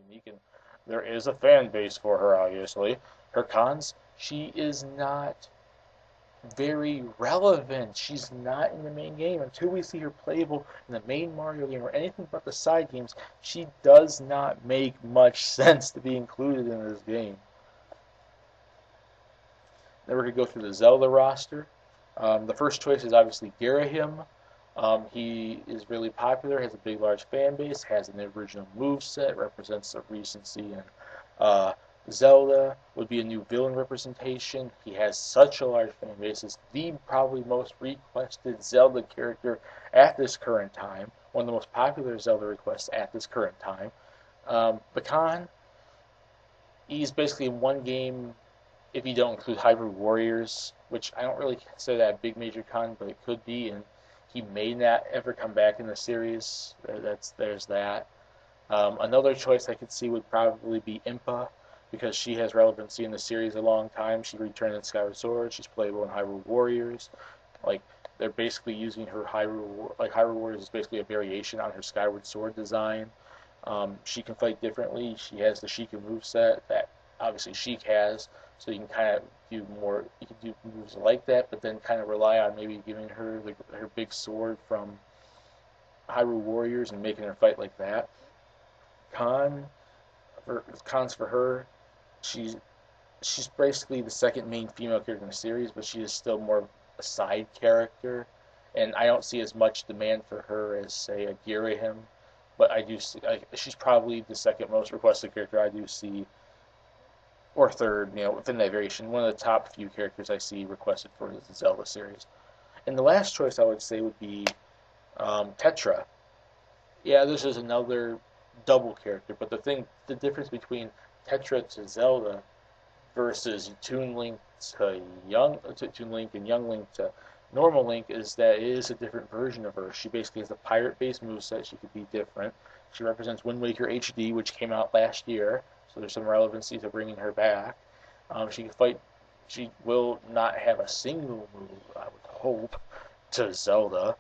unique, and there is a fan base for her, obviously. Her cons, she is not very relevant. She's not in the main game. Until we see her playable in the main Mario game or anything but the side games, she does not make much sense to be included in this game. Then we're going to go through the Zelda roster. The first choice is obviously Girahim. He is really popular, has a big, large fan base, has an original move set, represents the recency and Zelda would be a new villain representation. He has such a large fan base. Is the probably most requested Zelda character at this current time. One of the most popular Zelda requests at this current time. Bakan, he's basically in one game if you don't include Hyrule Warriors, which I don't really consider that a big major con, but it could be, and he may not ever come back in the series. There's that. Another choice I could see would probably be Impa, because she has relevancy in the series a long time. She returned in Skyward Sword. She's playable in Hyrule Warriors. Like they're basically using her Hyrule Warriors is basically a variation on her Skyward Sword design. She can fight differently. She has the Sheikah moveset that obviously Sheik has, so you can kind of do more. You can do moves like that, but then kind of rely on maybe giving her her big sword from Hyrule Warriors and making her fight like that. Con, cons for her, she's she's basically the second main female character in the series, but she is still more of a side character, and I don't see as much demand for her as say a Girahim. But I do see she's probably the second most requested character I do see, or third, within that variation. One of the top few characters I see requested for the Zelda series. And the last choice I would say would be Tetra. Yeah, this is another double character, but the difference between Tetra to Zelda versus Toon Link Toon Link and Young Link to normal Link is that it is a different version of her. She basically has a pirate-based moveset. She could be different. She represents Wind Waker HD, which came out last year, so there's some relevancy to bringing her back. She can fight. She will not have a single move, I would hope, to Zelda.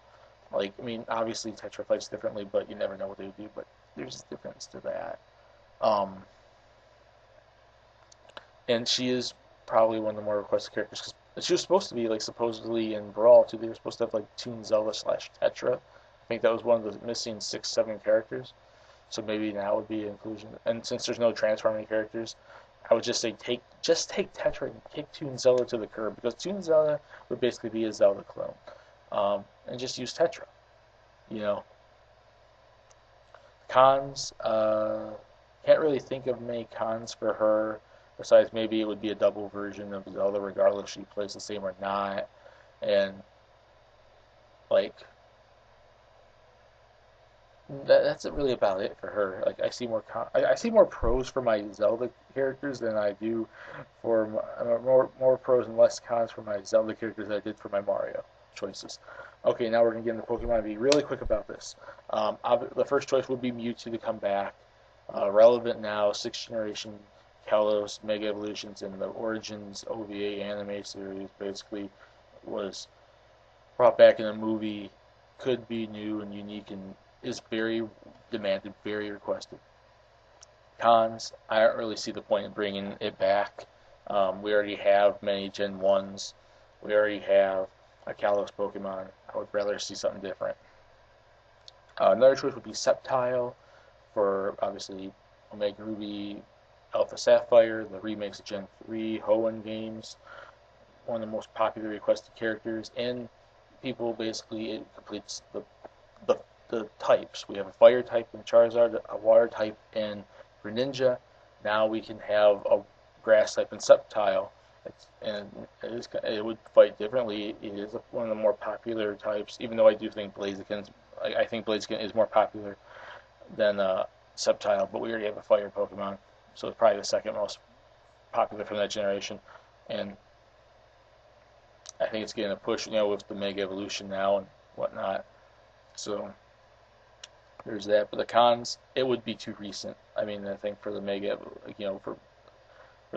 Like, I mean, obviously Tetra fights differently, but you never know what they do. But there's a difference to that. Um, and she is probably one of the more requested characters because she was supposed to be like supposedly in Brawl too. They were supposed to have like Toon Zelda slash Tetra. I think that was one of the missing 6, 7 characters. So maybe now would be inclusion. And since there's no transforming characters, I would just say take Tetra and kick Toon Zelda to the curb because Toon Zelda would basically be a Zelda clone, and just use Tetra. You know, cons. Can't really think of many cons for her. Besides, maybe it would be a double version of Zelda, regardless if she plays the same or not. And like that's really about it for her. Like I see more pros for my Zelda characters than I do for more pros and less cons for my Zelda characters than I did for my Mario choices. Okay, now we're gonna get into Pokemon and be really quick about this. The first choice would be Mewtwo to come back. Relevant now, 6th generation Kalos Mega Evolutions in the Origins OVA anime series basically was brought back in a movie. Could be new and unique and is very demanded, very requested. Cons, I don't really see the point in bringing it back. We already have many Gen 1s. We already have a Kalos Pokemon. I would rather see something different. Another choice would be Sceptile for obviously Omega Ruby, Alpha Sapphire, the remakes of Gen 3, Hoenn games. One of the most popular requested characters, and people basically it completes the types. We have a fire type in Charizard, a water type in Greninja. Now we can have a grass type in Sceptile. It would fight differently. It is one of the more popular types, even though I do think I think Blaziken is more popular than Sceptile, but we already have a fire Pokemon, so it's probably the second most popular from that generation. And I think it's getting a push, with the Mega Evolution now and whatnot. So there's that. But the cons, it would be too recent. I mean, I think for the Mega, for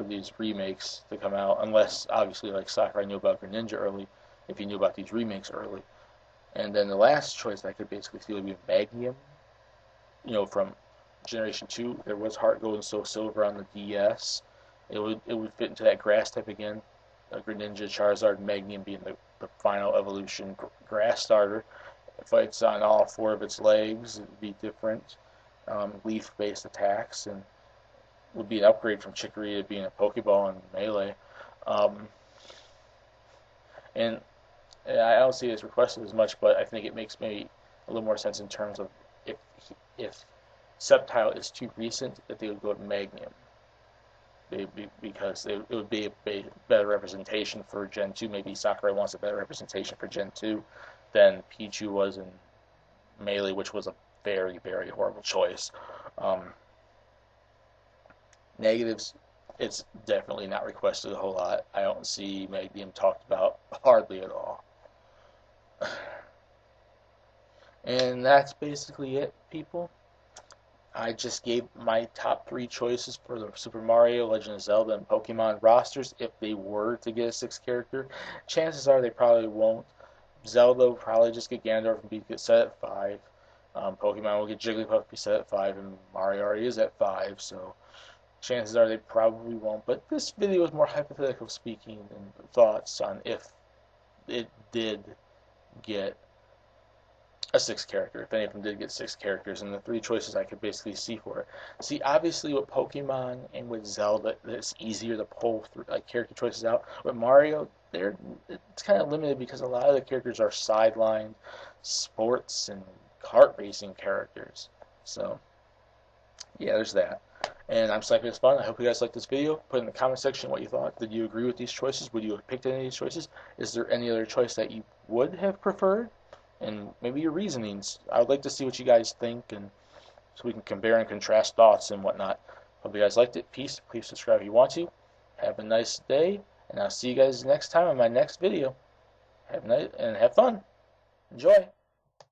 these remakes to come out, unless obviously like Sakurai knew about Greninja early, if he knew about these remakes early. And then the last choice I could basically see would be Magnum, from Generation 2, there was Heart Gold and Soul Silver on the DS. It would fit into that grass type again. Greninja, Charizard, Magnium being the final evolution grass starter. It fights on all four of its legs. It would be different leaf-based attacks, and would be an upgrade from Chikorita being a Pokeball and Melee. Um, and I don't see it as requested as much, but I think it makes maybe a little more sense in terms of if Sceptile is too recent, that they would go with Magnium. Because it would be a better representation for Gen 2. Maybe Sakurai wants a better representation for Gen 2 than Pichu was in Melee, which was a very, very horrible choice. Negatives, it's definitely not requested a whole lot. I don't see Magnium talked about hardly at all. And that's basically it, people. I just gave my top 3 choices for the Super Mario, Legend of Zelda, and Pokemon rosters if they were to get a 6th character. Chances are they probably won't. Zelda will probably just get Ganondorf and get set at 5. Pokemon will get Jigglypuff be set at 5, and Mario already is at 5, so chances are they probably won't. But this video is more hypothetical speaking and thoughts on if it did get a 6th character, if any of them did get 6 characters, and the 3 choices I could basically see for it. See, obviously with Pokemon and with Zelda, it's easier to pull character choices out. With Mario, it's kind of limited because a lot of the characters are sidelined sports and kart racing characters. So, yeah, there's that. And I'm Psycho It's Fun. I hope you guys liked this video. Put in the comment section what you thought. Did you agree with these choices? Would you have picked any of these choices? Is there any other choice that you would have preferred? And maybe your reasonings. I would like to see what you guys think, and so we can compare and contrast thoughts and whatnot. Hope you guys liked it. Peace. Please subscribe if you want to. Have a nice day, and I'll see you guys next time in my next video. Have a night and have fun. Enjoy.